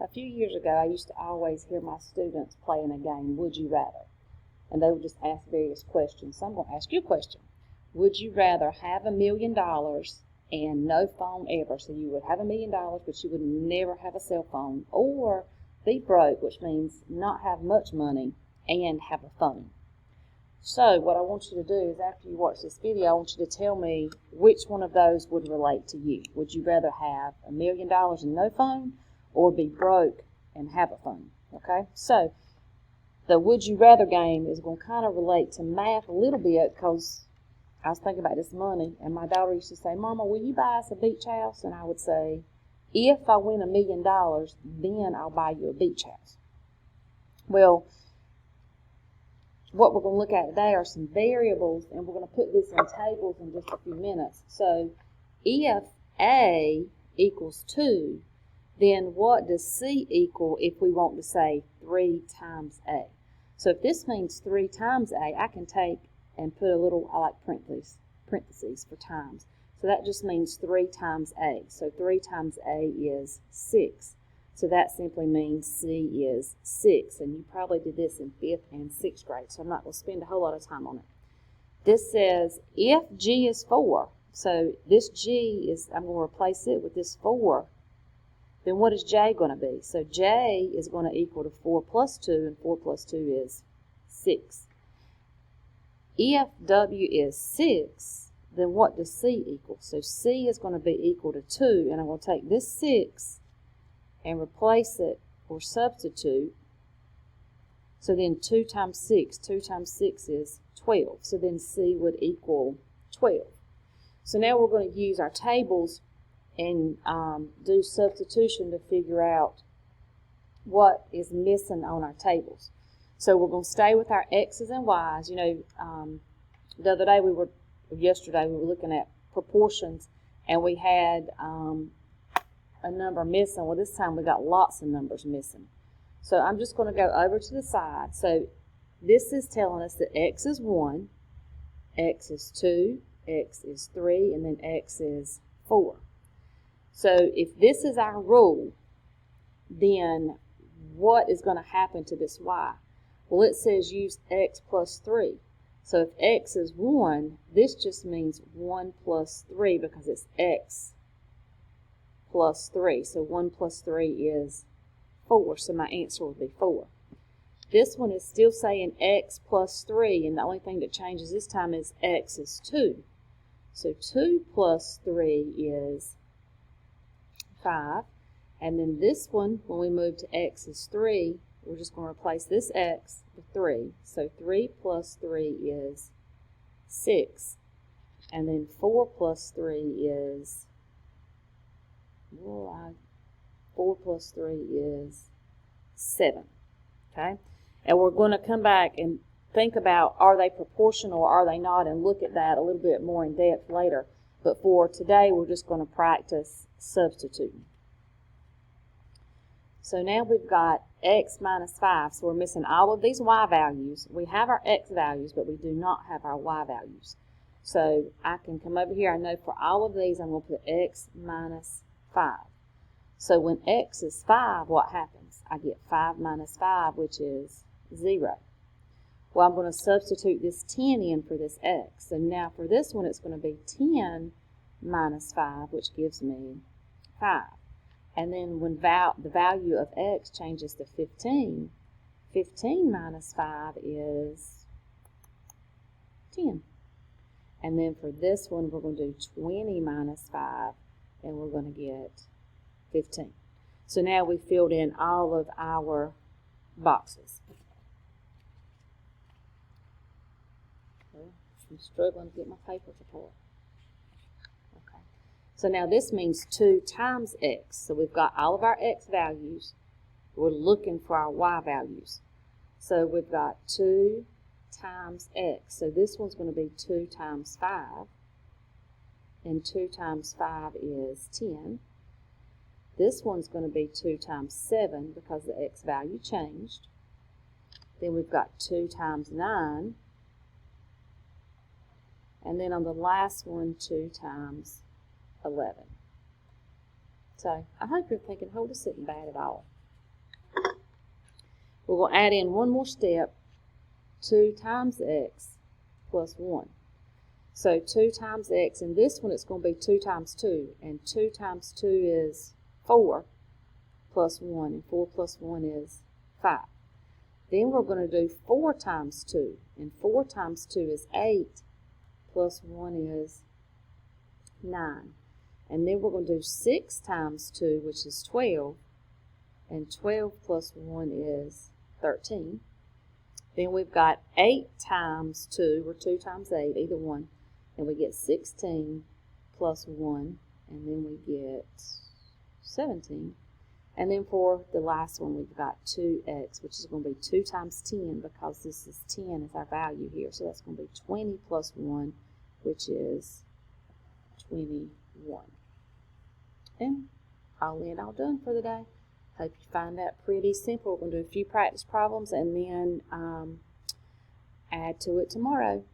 A few years ago, I used to always hear my students playing a game, Would You Rather? And they would just ask various questions. So I'm going to ask you a question. Would you rather have $1 million and no phone ever? So you would have $1 million, but you would never have a cell phone. Or be broke, which means not have much money and have a phone. So what I want you to do is after you watch this video, I want you to tell me which one of those would relate to you. Would you rather have $1 million and no phone, or be broke and have a phone? Okay, so the would you rather game is going to kind of relate to math a little bit, because I was thinking about this money, and my daughter used to say, Mama, will you buy us a beach house? And I would say, if I win $1 million, then I'll buy you a beach house. Well, what we're going to look at today are some variables, and we're going to put this in tables in just a few minutes. So if A equals 2, then what does C equal if we want to say 3 times A? So if this means 3 times A, I can take and put a little, I like parentheses for times. So that just means 3 times A. So 3 times A is 6. So that simply means C is 6. And you probably did this in 5th and 6th grade, so I'm not going to spend a whole lot of time on it. This says if G is 4, so this G is, I'm going to replace it with this 4, then what is J going to be? So J is going to equal to 4 plus 2, and 4 plus 2 is 6. If W is 6, then what does C equal? So C is going to be equal to 2, and I'm going to take this 6 and replace it or substitute. So then 2 times 6 is 12. So then C would equal 12. So now we're going to use our tables and do substitution to figure out what is missing on our tables. So we're going to stay with our X's and Y's. You know, the other day yesterday we were looking at proportions, and we had a number missing. Well, this time we got lots of numbers missing. So I'm just going to go over to the side. So this is telling us that X is 1, X is 2, X is 3, and then X is 4. So if this is our rule, then what is going to happen to this Y? Well, it says use X plus 3. So if X is 1, this just means 1 plus 3 because it's X plus 3. So 1 plus 3 is 4. So my answer would be 4. This one is still saying X plus 3, and the only thing that changes this time is X is 2. So 2 plus 3 is 5. And then this one, when we move to X is 3, we're just going to replace this X with 3. So 3 plus 3 is 6. And then 4 plus 3 is, 4 plus 3 is 7. Okay? And we're going to come back and think about, are they proportional or are they not, and look at that a little bit more in depth later. But for today, we're just going to practice substituting. So now we've got X minus 5. So we're missing all of these Y values. We have our X values, but we do not have our Y values. So I can come over here. I know for all of these, I'm going to put X minus 5. So when X is 5, what happens? I get 5 minus 5, which is 0. Well, I'm going to substitute this 10 in for this X. So now for this one, it's going to be 10 minus 5, which gives me 5. And then when the value of X changes to 15, 15 minus 5 is 10. And then for this one, we're going to do 20 minus 5, and we're going to get 15. So now we filled in all of our boxes. I'm struggling to get my papers apart. Okay. So now this means 2 times X. So we've got all of our X values. We're looking for our Y values. So we've got 2 times X. So this one's going to be 2 times 5. And 2 times 5 is 10. This one's going to be 2 times 7 because the X value changed. Then we've got 2 times 9. And then on the last one, 2 times 11. So I hope you're thinking, oh, this isn't bad at all. We're going to add in one more step, 2 times x plus 1. So 2 times x, and this one it's going to be 2 times 2, and 2 times 2 is 4 plus 1, and 4 plus 1 is 5. Then we're going to do 4 times 2, and 4 times 2 is 8, plus 1 is 9. And then we're going to do 6 times 2, which is 12, and 12 plus 1 is 13. Then we've got 8 times 2, or 2 times 8, either one, and we get 16 plus 1, and then we get 17. And then for the last one, we've got 2x, which is going to be 2 times 10, because this is 10 is our value here. So that's going to be 20 plus 1, which is 21. And all in, all done for the day. Hope you find that pretty simple. We're going to do a few practice problems and then add to it tomorrow.